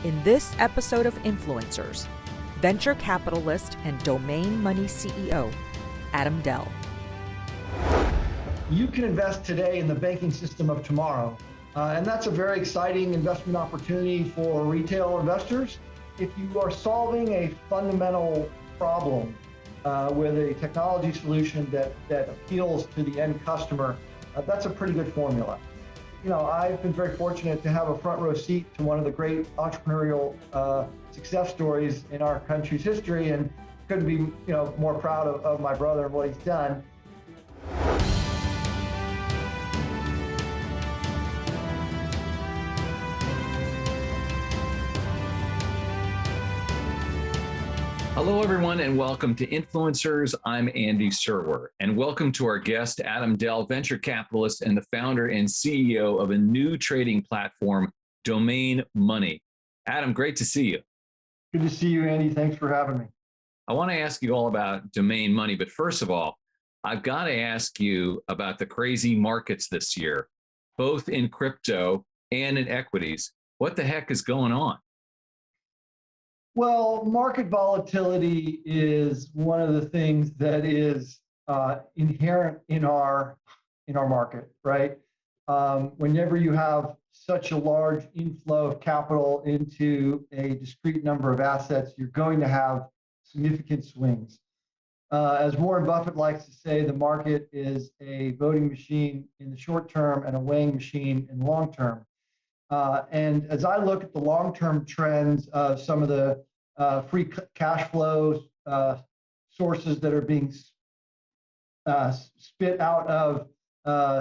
In this episode of Influencers, venture capitalist and domain money CEO, Adam Dell. You can invest today in the banking system of tomorrow. And that's a very exciting investment opportunity for retail investors. If you are solving a fundamental problem with a technology solution that appeals to the end customer, that's a pretty good formula. You know, I've been very fortunate to have a front row seat to one of the great entrepreneurial success stories in our country's history, and couldn't be more proud of my brother and what he's done. Hello, everyone, and welcome to Influencers. I'm Andy Serwer, and welcome to our guest, Adam Dell, venture capitalist and the founder and CEO of a new trading platform, Domain Money. Adam, great to see you. Good to see you, Andy. Thanks for having me. I want to ask you all about Domain Money, but first of all, I've got to ask you about the crazy markets this year, both in crypto and in equities. What the heck is going on? Well, market volatility is one of the things that is inherent in our market, right? Whenever you have such a large inflow of capital into a discrete number of assets, you're going to have significant swings. As Warren Buffett likes to say, the market is a voting machine in the short term and a weighing machine in the long term. And as I look at the long-term trends of some of the free cash flow sources that are being spit out of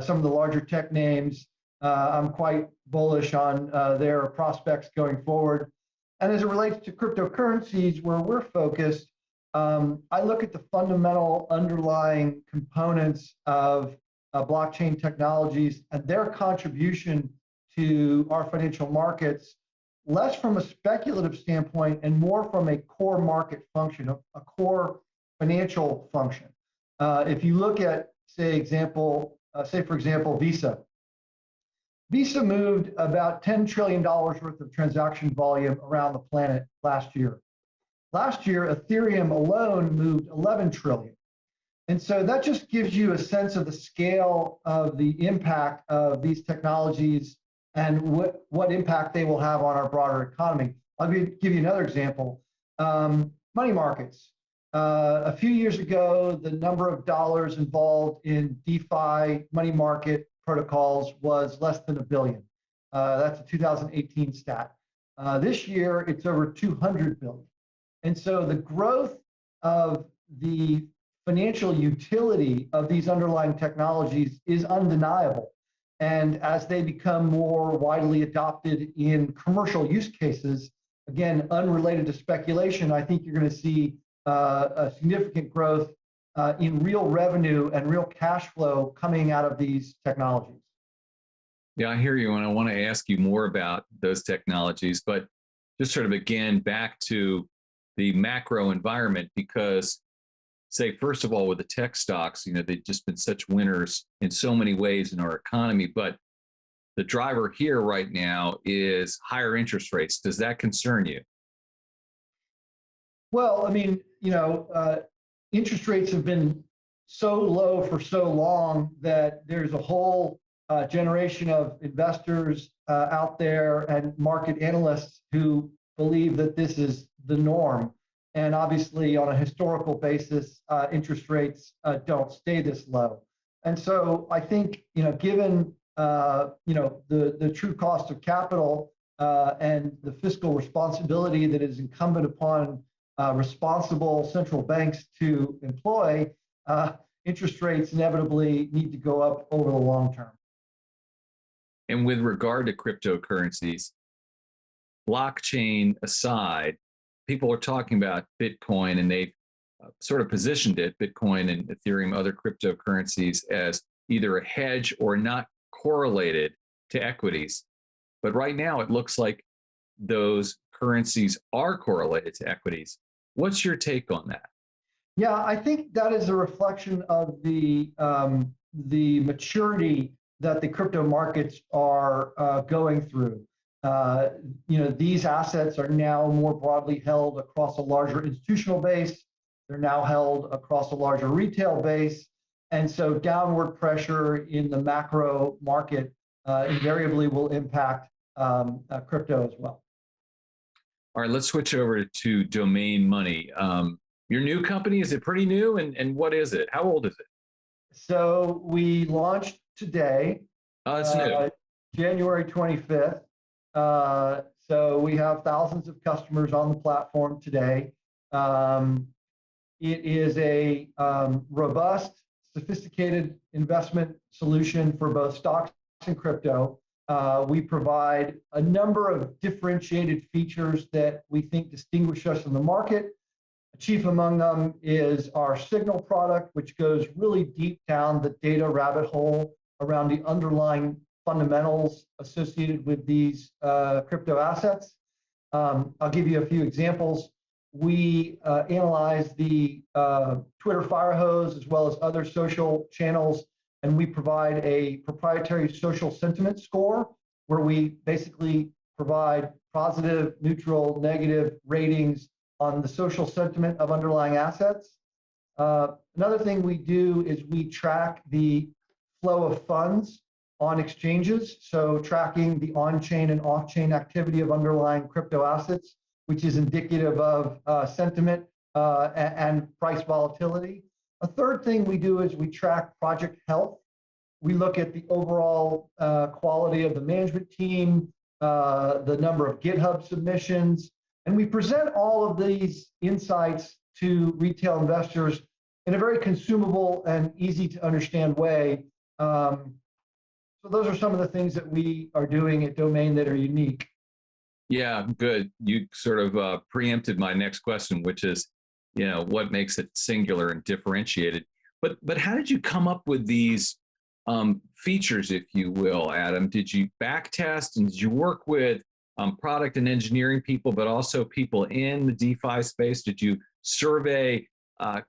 some of the larger tech names, I'm quite bullish on their prospects going forward. And as it relates to cryptocurrencies, where we're focused, I look at the fundamental underlying components of blockchain technologies and their contribution to our financial markets, less from a speculative standpoint and more from a core market function, a core financial function. If you look at, say for example, Visa. Visa moved about $10 trillion worth of transaction volume around the planet last year. Last year, Ethereum alone moved 11 trillion. And so that just gives you a sense of the scale of the impact of these technologies and what impact they will have on our broader economy. I'll give you another example. Money markets. A few years ago, the number of dollars involved in DeFi money market protocols was less than $1 billion. That's a 2018 stat. This year, it's over 200 billion. And so the growth of the financial utility of these underlying technologies is undeniable. And as they become more widely adopted in commercial use cases, again, unrelated to speculation, I think you're going to see a significant growth in real revenue and real cash flow coming out of these technologies. Yeah, I hear you, and I want to ask you more about those technologies, but just sort of again back to the macro environment, because say, first of all, with the tech stocks, they've just been such winners in so many ways in our economy. But the driver here right now is higher interest rates. Does that concern you? Well, I mean, interest rates have been so low for so long that there's a whole generation of investors out there and market analysts who believe that this is the norm. And obviously, on a historical basis, interest rates don't stay this low. And so I think, given the true cost of capital and the fiscal responsibility that is incumbent upon responsible central banks to employ, interest rates inevitably need to go up over the long term. And with regard to cryptocurrencies, blockchain aside, people are talking about Bitcoin, and they've sort of positioned it, Bitcoin and Ethereum, other cryptocurrencies, as either a hedge or not correlated to equities. But right now, it looks like those currencies are correlated to equities. What's your take on that? Yeah, I think that is a reflection of the maturity that the crypto markets are going through. These assets are now more broadly held across a larger institutional base. They're now held across a larger retail base. And so downward pressure in the macro market invariably will impact crypto as well. All right, let's switch over to Domain Money. Your new company, is it pretty new? And what is it? How old is it? So we launched today, It's new. January 25th. So we have thousands of customers on the platform today. It is a robust, sophisticated investment solution for both stocks and crypto. We provide a number of differentiated features that we think distinguish us in the market. Chief among them is our Signal product, which goes really deep down the data rabbit hole around the underlying fundamentals associated with these crypto assets. I'll give you a few examples. We analyze the Twitter fire hose as well as other social channels, and we provide a proprietary social sentiment score where we basically provide positive, neutral, negative ratings on the social sentiment of underlying assets. Another thing we do is we track the flow of funds on exchanges, so tracking the on-chain and off-chain activity of underlying crypto assets, which is indicative of sentiment and price volatility. A third thing we do is we track project health. We look at the overall quality of the management team, the number of GitHub submissions, and we present all of these insights to retail investors in a very consumable and easy to understand way. So those are some of the things that we are doing at Domain that are unique. Yeah, good. You sort of preempted my next question, which is, what makes it singular and differentiated. But how did you come up with these features, if you will, Adam? Did you back test and did you work with product and engineering people, but also people in the DeFi space? Did you survey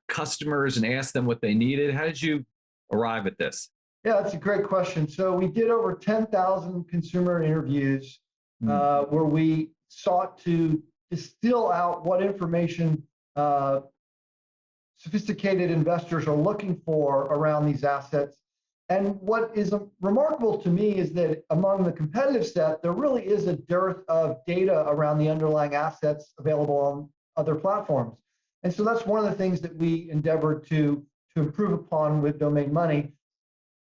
customers and ask them what they needed? How did you arrive at this? Yeah, that's a great question. So we did over 10,000 consumer interviews where we sought to distill out what information sophisticated investors are looking for around these assets. And what is remarkable to me is that among the competitive set, there really is a dearth of data around the underlying assets available on other platforms. And so that's one of the things that we endeavored to improve upon with Domain Money.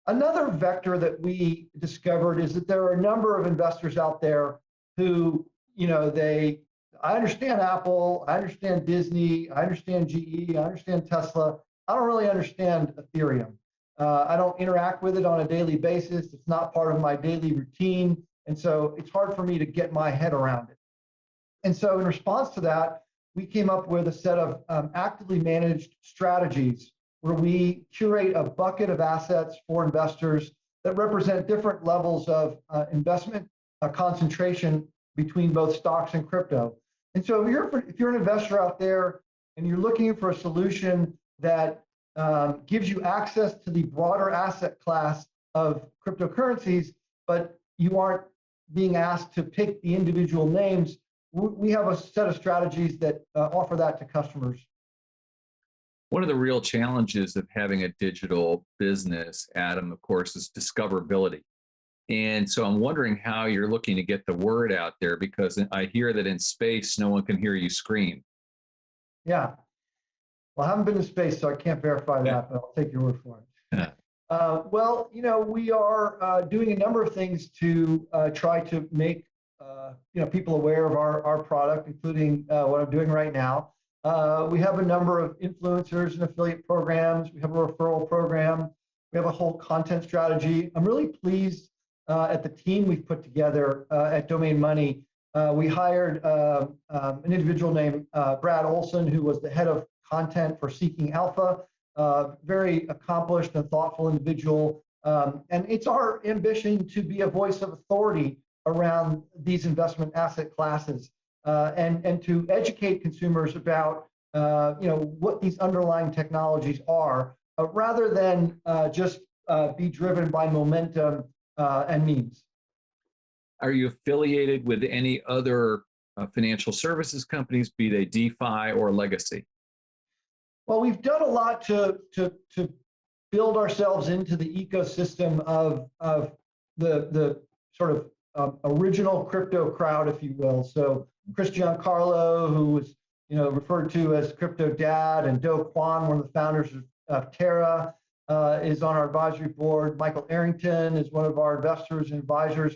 Another vector that we discovered is that there are a number of investors out there who, I understand Apple, I understand Disney, I understand GE, I understand Tesla. I don't really understand Ethereum. I don't interact with it on a daily basis. It's not part of my daily routine. And so it's hard for me to get my head around it. And so in response to that, we came up with a set of actively managed strategies where we curate a bucket of assets for investors that represent different levels of investment concentration between both stocks and crypto. And so if you're an investor out there and you're looking for a solution that gives you access to the broader asset class of cryptocurrencies, but you aren't being asked to pick the individual names, we have a set of strategies that offer that to customers. One of the real challenges of having a digital business, Adam, of course, is discoverability. And so I'm wondering how you're looking to get the word out there, because I hear that in space, no one can hear you scream. Yeah. Well, I haven't been in space, so I can't verify that, but I'll take your word for it. Well, we are doing a number of things to try to make people aware of our product, including what I'm doing right now. We have a number of influencers and affiliate programs. We have a referral program. We have a whole content strategy. I'm really pleased at the team we've put together at Domain Money. We hired an individual named Brad Olson, who was the head of content for Seeking Alpha, very accomplished and thoughtful individual. And it's our ambition to be a voice of authority around these investment asset classes and to educate consumers about what these underlying technologies are, rather than just be driven by momentum and memes. Are you affiliated with any other financial services companies, be they DeFi or legacy? Well, we've done a lot to build ourselves into the ecosystem of the sort of original crypto crowd, if you will. So Chris Giancarlo, who was referred to as Crypto Dad, and Do Kwon, one of the founders of Terra, is on our advisory board. Michael Arrington is one of our investors and advisors.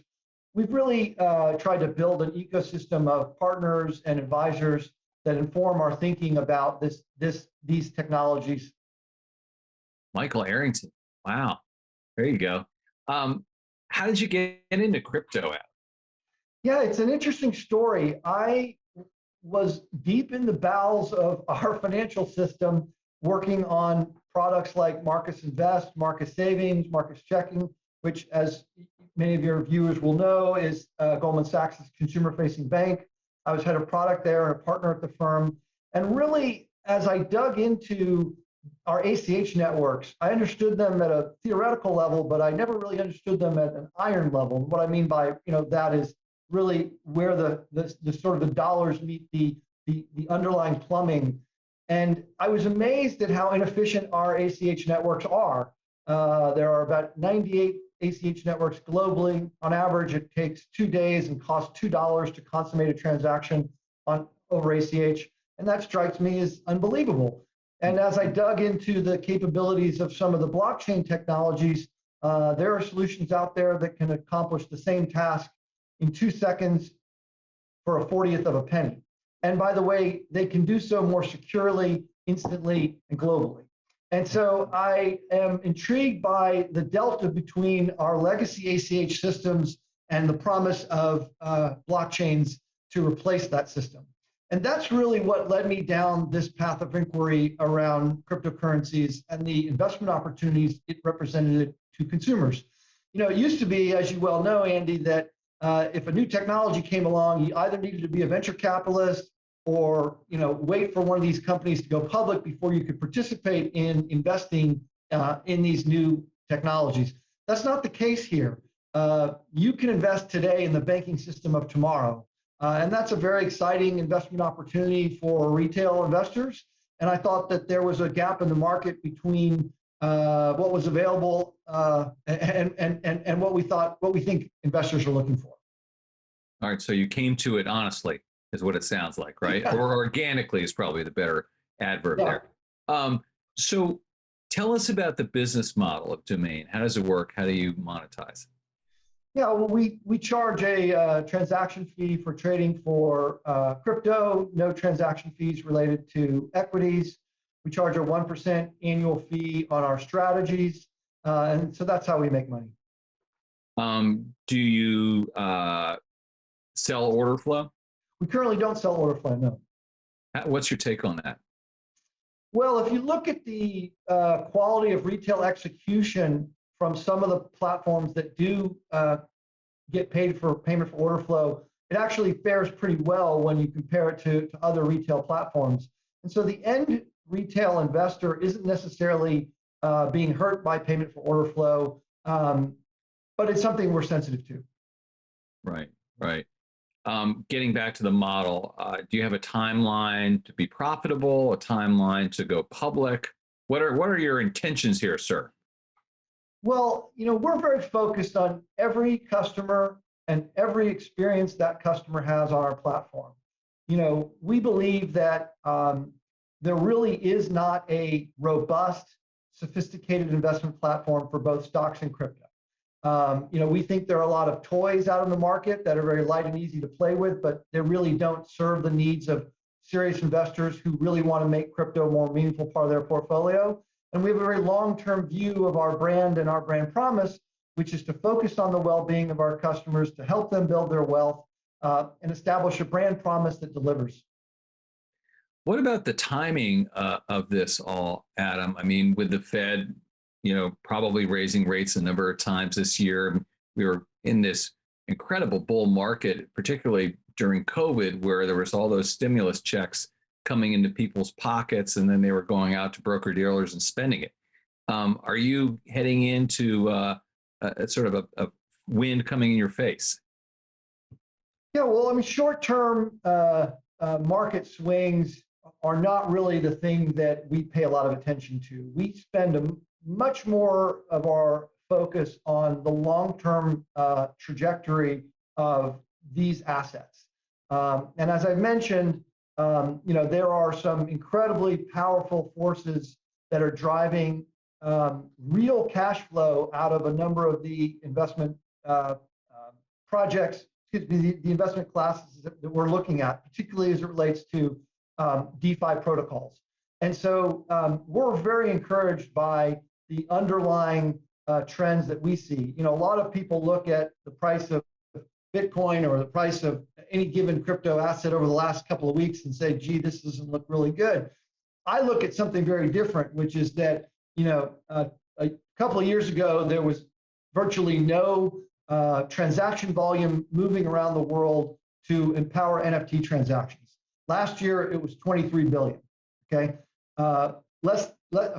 We've really tried to build an ecosystem of partners and advisors that inform our thinking about these technologies. Michael Arrington. Wow. There you go. How did you get into crypto, Adam? Yeah, it's an interesting story. I was deep in the bowels of our financial system working on products like Marcus Invest, Marcus Savings, Marcus Checking, which, as many of your viewers will know, is Goldman Sachs' consumer-facing bank. I was head of product there and a partner at the firm. And really, as I dug into our ACH networks, I understood them at a theoretical level, but I never really understood them at an iron level. And what I mean by that is really where the sort of the dollars meet the underlying plumbing. And I was amazed at how inefficient our ACH networks are. There are about 98 ACH networks globally. On average, it takes 2 days and costs $2 to consummate a transaction over ACH. And that strikes me as unbelievable. And as I dug into the capabilities of some of the blockchain technologies, there are solutions out there that can accomplish the same task in 2 seconds for a 40th of a penny. And by the way, they can do so more securely, instantly, and globally. And so I am intrigued by the delta between our legacy ACH systems and the promise of blockchains to replace that system. And that's really what led me down this path of inquiry around cryptocurrencies and the investment opportunities it represented to consumers. It used to be, as you well know, Andy, that if a new technology came along, you either needed to be a venture capitalist or wait for one of these companies to go public before you could participate in investing in these new technologies. That's not the case here. You can invest today in the banking system of tomorrow. And that's a very exciting investment opportunity for retail investors. And I thought that there was a gap in the market between what was available and what we think investors are looking for. All right, so you came to it honestly, is what it sounds like, right? Yeah. Or organically is probably the better adverb Yeah. there. So tell us about the business model of Domain. How does it work? How do you monetize? Yeah, well, we charge a transaction fee for trading for crypto, no transaction fees related to equities. We charge a 1% annual fee on our strategies. And so that's how we make money. Do you sell order flow? We currently don't sell order flow, no. What's your take on that? Well, if you look at the quality of retail execution from some of the platforms that do get paid for payment for order flow, it actually fares pretty well when you compare it to other retail platforms. And so the end retail investor isn't necessarily being hurt by payment for order flow, but it's something we're sensitive to. Right. Getting back to the model, do you have a timeline to be profitable, a timeline to go public? What are your intentions here, sir? Well, we're very focused on every customer and every experience that customer has on our platform. We believe that there really is not a robust, sophisticated investment platform for both stocks and crypto. We think there are a lot of toys out in the market that are very light and easy to play with, but they really don't serve the needs of serious investors who really want to make crypto a more meaningful part of their portfolio. And we have a very long-term view of our brand and our brand promise, which is to focus on the well-being of our customers, to help them build their wealth, and establish a brand promise that delivers. What about the timing of this all, Adam? I mean, with the Fed, probably raising rates a number of times this year, we were in this incredible bull market, particularly during COVID, where there was all those stimulus checks coming into people's pockets, and then they were going out to broker dealers and spending it. Are you heading into a sort of a wind coming in your face? Yeah, well, I mean, short-term market swings are not really the thing that we pay a lot of attention to. We spend much more of our focus on the long-term trajectory of these assets. And as I mentioned, there are some incredibly powerful forces that are driving real cash flow out of a number of the investment projects, excuse me, the investment classes that we're looking at, particularly as it relates to DeFi protocols. And so we're very encouraged by the underlying trends that we see. A lot of people look at the price of Bitcoin or the price of any given crypto asset over the last couple of weeks and say, gee, this doesn't look really good. I look at something very different, which is that, a couple of years ago, there was virtually no transaction volume moving around the world to empower NFT transactions. Last year, it was 23 billion, okay? A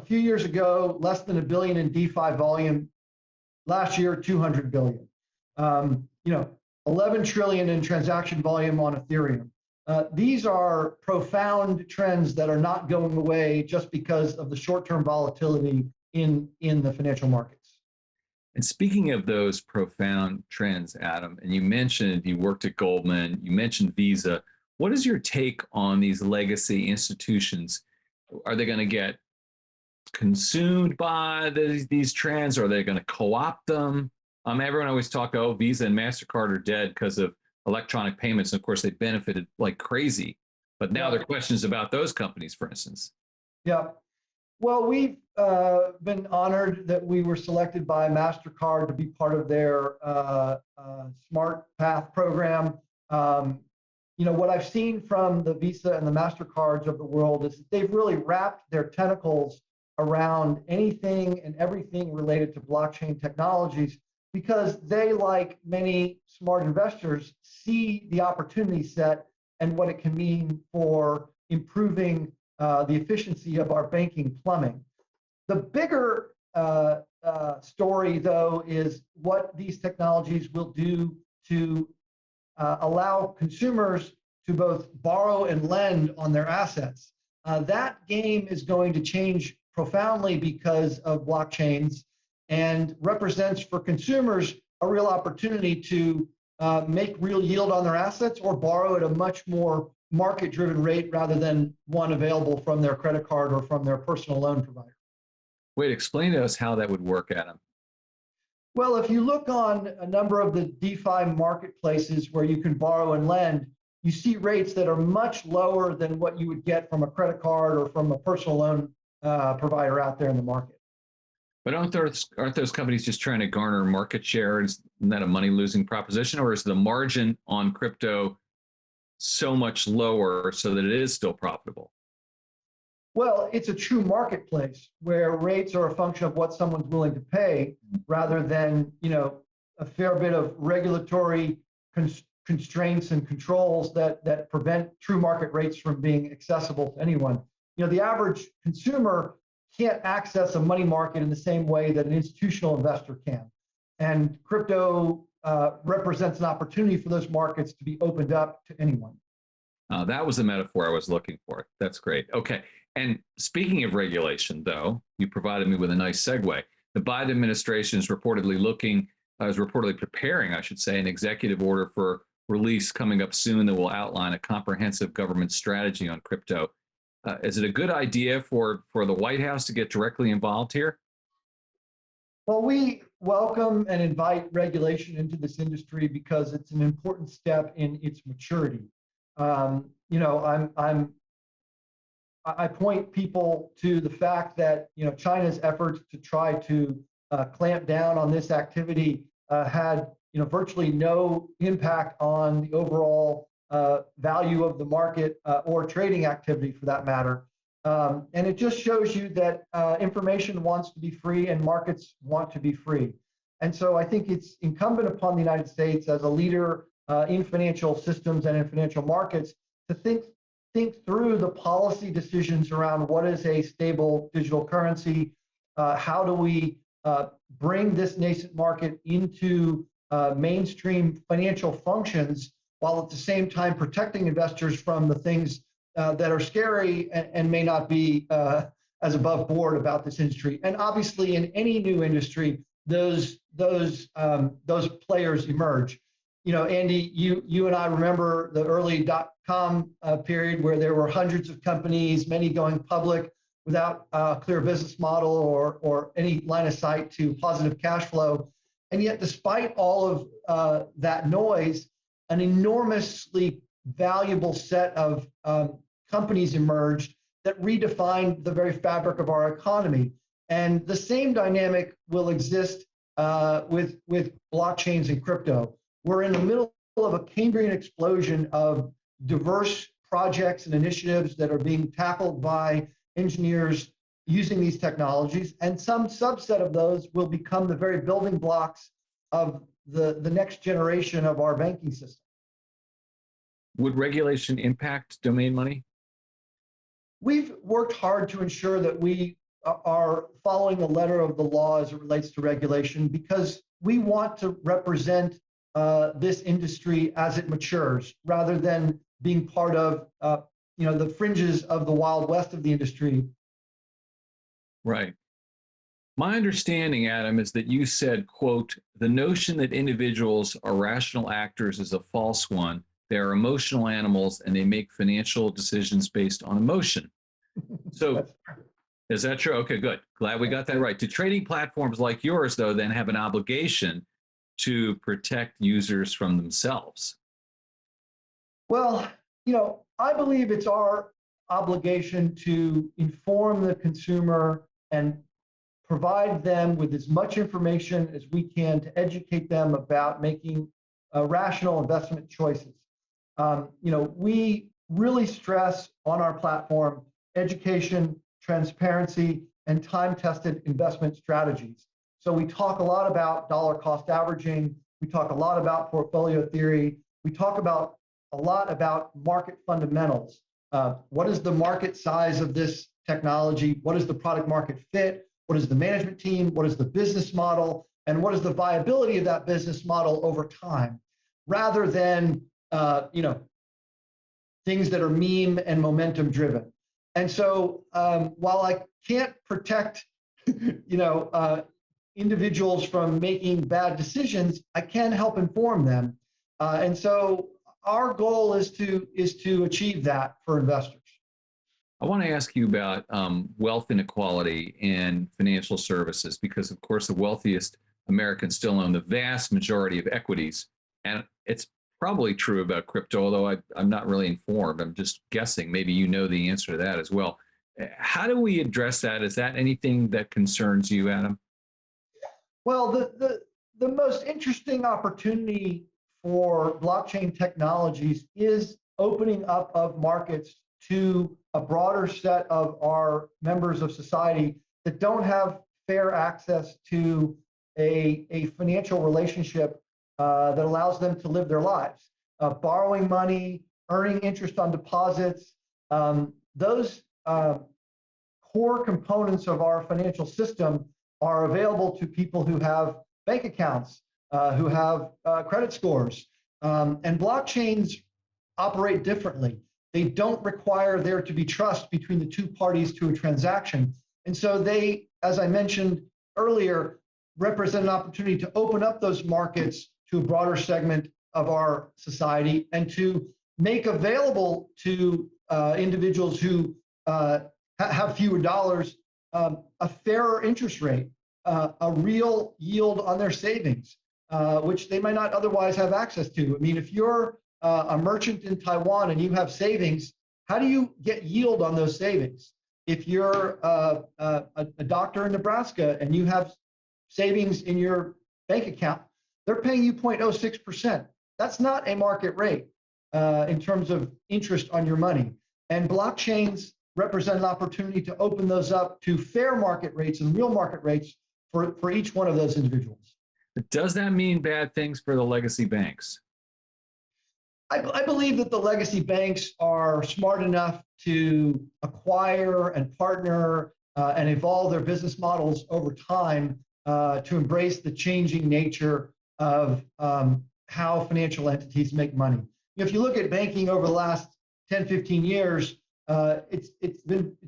few years ago, less than $1 billion in DeFi volume. Last year, 200 billion. 11 trillion in transaction volume on Ethereum. These are profound trends that are not going away just because of the short-term volatility in the financial markets. And speaking of those profound trends, Adam, and you mentioned you worked at Goldman, you mentioned Visa. What is your take on these legacy institutions? Are they going to get consumed by these trends? Or are they going to co-opt them? Everyone always talk, oh, Visa and MasterCard are dead because of electronic payments. And of course, they benefited like crazy. But now there are questions about those companies, for instance. Yeah. Well, we've been honored that we were selected by MasterCard to be part of their Smart Path program. What I've seen from the Visa and the MasterCards of the world is that they've really wrapped their tentacles around anything and everything related to blockchain technologies, because they, like many smart investors, see the opportunity set and what it can mean for improving the efficiency of our banking plumbing. The bigger story, though, is what these technologies will do to allow consumers to both borrow and lend on their assets. That game is going to change profoundly because of blockchains, and represents for consumers a real opportunity to make real yield on their assets or borrow at a much more market-driven rate rather than one available from their credit card or from their personal loan provider. Wait, explain to us how that would work, Adam. Well, if you look on a number of the DeFi marketplaces where you can borrow and lend, you see rates that are much lower than what you would get from a credit card or from a personal loan provider out there in the market. But aren't those companies just trying to garner market share? Isn't that a money-losing proposition? Or is the margin on crypto so much lower so that it is still profitable? Well, it's a true marketplace where rates are a function of what someone's willing to pay rather than, a fair bit of regulatory constraints and controls that prevent true market rates from being accessible to anyone. The average consumer can't access a money market in the same way that an institutional investor can. And crypto represents an opportunity for those markets to be opened up to anyone. That was the metaphor I was looking for. That's great. Okay. And speaking of regulation, though, you provided me with a nice segue. The Biden administration is reportedly preparing, I should say, an executive order for release coming up soon that will outline a comprehensive government strategy on crypto. Is it a good idea for the White House to get directly involved here? Well, we welcome and invite regulation into this industry because it's an important step in its maturity. I point people to the fact that China's efforts to try to clamp down on this activity had virtually no impact on the overall value of the market or trading activity, for that matter. And it just shows you that information wants to be free and markets want to be free. And so I think it's incumbent upon the United States as a leader in financial systems and in financial markets to think through the policy decisions around what is a stable digital currency, how do we bring this nascent market into mainstream financial functions while at the same time protecting investors from the things that are scary and may not be as above board about this industry. And obviously, in any new industry, those players emerge. You know, Andy, you and I remember the early .com period where there were hundreds of companies, many going public without a clear business model or any line of sight to positive cash flow. And yet, despite all of that noise, an enormously valuable set of companies emerged that redefined the very fabric of our economy. And the same dynamic will exist with blockchains and crypto. We're in the middle of a Cambrian explosion of diverse projects and initiatives that are being tackled by engineers using these technologies, and some subset of those will become the very building blocks of the next generation of our banking system. Would regulation impact domain money? We've worked hard to ensure that we are following the letter of the law as it relates to regulation, because we want to represent this industry as it matures, rather than being part of the fringes of the Wild West of the industry. Right. My understanding, Adam, is that you said, quote, "The notion that individuals are rational actors is a false one. They are emotional animals and they make financial decisions based on emotion." So is that true? Okay, good. Glad we got that right. Do trading platforms like yours, though, then have an obligation to protect users from themselves? Well, I believe it's our obligation to inform the consumer and provide them with as much information as we can to educate them about making rational investment choices. We really stress on our platform education, transparency, and time-tested investment strategies. So we talk a lot about dollar cost averaging. We talk a lot about portfolio theory. We talk a lot about market fundamentals. What is the market size of this technology? What is the product market fit? What is the management team? What is the business model? And what is the viability of that business model over time? Rather than things that are meme and momentum driven. And so while I can't protect individuals from making bad decisions, I can help inform them. And so our goal is to achieve that for investors. I want to ask you about wealth inequality in financial services, because, of course, the wealthiest Americans still own the vast majority of equities. And it's probably true about crypto, although I'm not really informed. I'm just guessing. Maybe you know the answer to that as well. How do we address that? Is that anything that concerns you, Adam? Well, the most interesting opportunity for blockchain technologies is opening up of markets to a broader set of our members of society that don't have fair access to a financial relationship that allows them to live their lives. Borrowing money, earning interest on deposits, those core components of our financial system are available to people who have bank accounts, who have credit scores. And blockchains operate differently. They don't require there to be trust between the two parties to a transaction. And so they, as I mentioned earlier, represent an opportunity to open up those markets to a broader segment of our society and to make available to individuals who have fewer dollars a fairer interest rate, a real yield on their savings, which they might not otherwise have access to. I mean, if you're a merchant in Taiwan and you have savings, how do you get yield on those savings? If you're a doctor in Nebraska and you have savings in your bank account, they're paying you 0.06%. That's not a market rate in terms of interest on your money. And blockchains represent an opportunity to open those up to fair market rates and real market rates for each one of those individuals. Does that mean bad things for the legacy banks? I believe that the legacy banks are smart enough to acquire and partner and evolve their business models over time to embrace the changing nature of how financial entities make money. if you look at banking over the last 10, 15 years, it's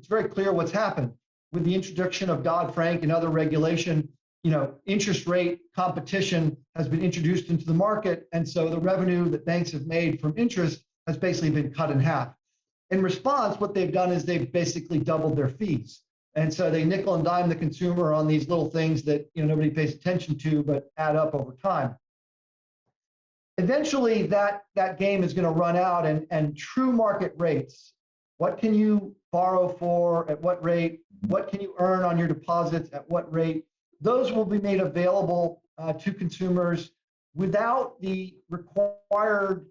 very clear what's happened with the introduction of Dodd-Frank and other regulation. Interest rate competition has been introduced into the market, and so the revenue that banks have made from interest has basically been cut in half. In response, what they've done is they've basically doubled their fees, and so they nickel and dime the consumer on these little things that nobody pays attention to, but add up over time. Eventually, that game is going to run out, and true market rates. What can you borrow for? At what rate? What can you earn on your deposits? At what rate? Those will be made available to consumers without the required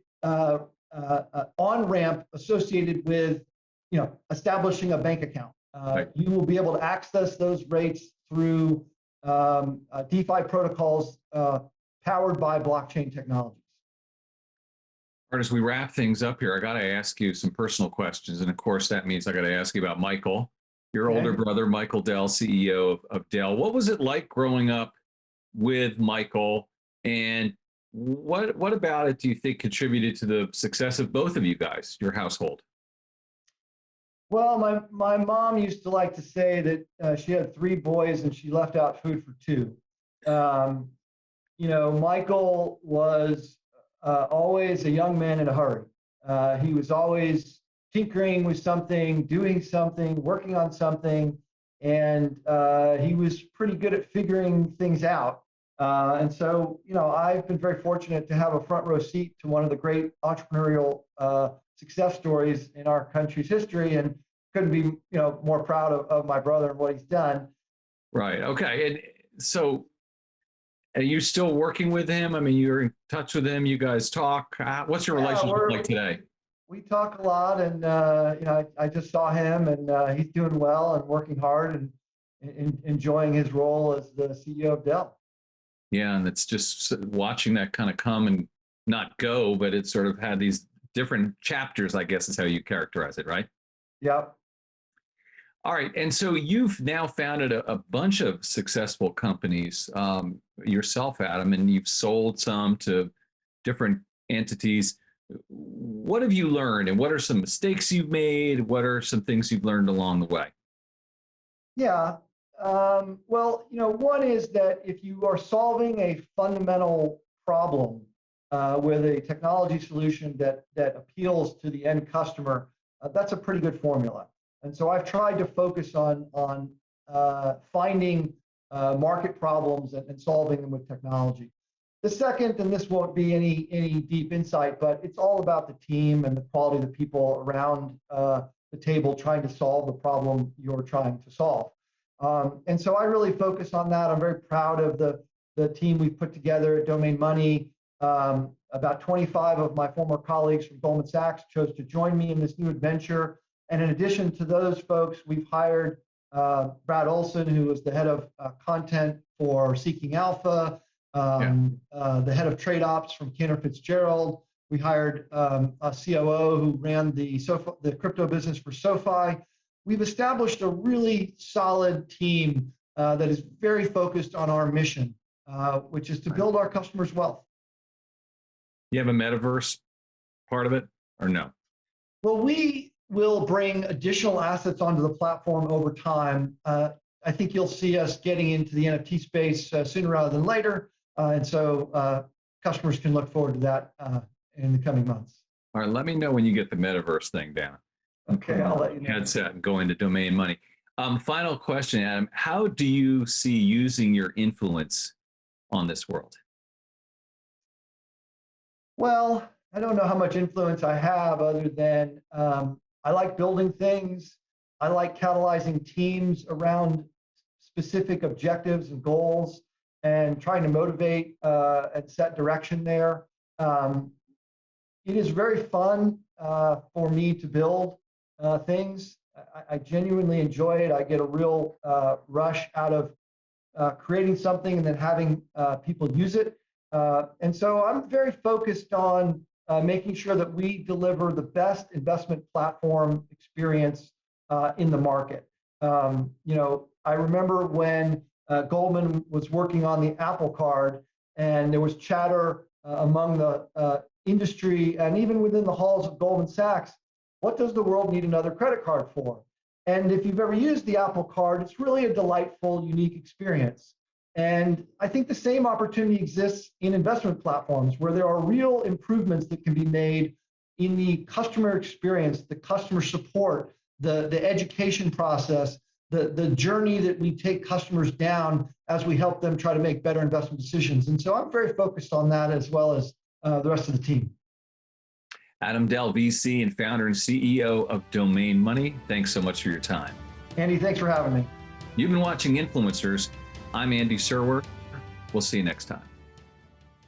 on-ramp associated with, establishing a bank account. Right. You will be able to access those rates through DeFi protocols powered by blockchain technologies. All right, as we wrap things up here, I got to ask you some personal questions, and of course, that means I got to ask you about Michael, your older brother, Michael Dell, CEO of Dell. What was it like growing up with Michael, and what about it do you think contributed to the success of both of you guys, your household? Well, my mom used to like to say that she had 3 boys and she left out food for 2. Michael was always a young man in a hurry. He was always tinkering with something, doing something, working on something, and he was pretty good at figuring things out. And so, I've been very fortunate to have a front row seat to one of the great entrepreneurial success stories in our country's history, and couldn't be, more proud of my brother and what he's done. Right. Okay. And so, are you still working with him? I mean, you're in touch with him. You guys talk. What's your relationship like today? We talk a lot, and I just saw him, and he's doing well and working hard and enjoying his role as the CEO of Dell. Yeah, and it's just watching that kind of come and not go, but it sort of had these different chapters, I guess is how you characterize it, right? Yep. All right, and so you've now founded a bunch of successful companies yourself, Adam, and you've sold some to different entities. What have you learned, and what are some mistakes you've made? What are some things you've learned along the way? Yeah. Well, one is that if you are solving a fundamental problem with a technology solution that appeals to the end customer, that's a pretty good formula. And so I've tried to focus on finding market problems and solving them with technology. The second, and this won't be any deep insight, but it's all about the team and the quality of the people around the table trying to solve the problem you're trying to solve. And so I really focus on that. I'm very proud of the team we've put together at Domain Money. About 25 of my former colleagues from Goldman Sachs chose to join me in this new adventure. And in addition to those folks, we've hired Brad Olson, who is the head of content for Seeking Alpha, the head of trade ops from Cantor Fitzgerald. We hired a COO who ran the crypto business for SoFi. We've established a really solid team that is very focused on our mission, which is to build our customers' wealth. You have a metaverse part of it, or no? Well, we will bring additional assets onto the platform over time. I think you'll see us getting into the NFT space sooner rather than later. And so customers can look forward to that in the coming months. All right, let me know when you get the metaverse thing down. Okay, I'll let you know. Headset and go into Domain Money. Final question, Adam. How do you see using your influence on this world? Well, I don't know how much influence I have other than I like building things. I like catalyzing teams around specific objectives and goals and trying to motivate and set direction there. It is very fun for me to build things. I genuinely enjoy it. I get a real rush out of creating something and then having people use it. And so I'm very focused on making sure that we deliver the best investment platform experience in the market. I remember when Goldman was working on the Apple Card, and there was chatter among the industry and even within the halls of Goldman Sachs, what does the world need another credit card for? And if you've ever used the Apple Card, it's really a delightful, unique experience. And I think the same opportunity exists in investment platforms where there are real improvements that can be made in the customer experience, the customer support, the education process, the journey that we take customers down as we help them try to make better investment decisions. And so I'm very focused on that as well as the rest of the team. Adam Dell, VC and founder and CEO of Domain Money. Thanks so much for your time. Andy, thanks for having me. You've been watching Influencers. I'm Andy Serwer. We'll see you next time.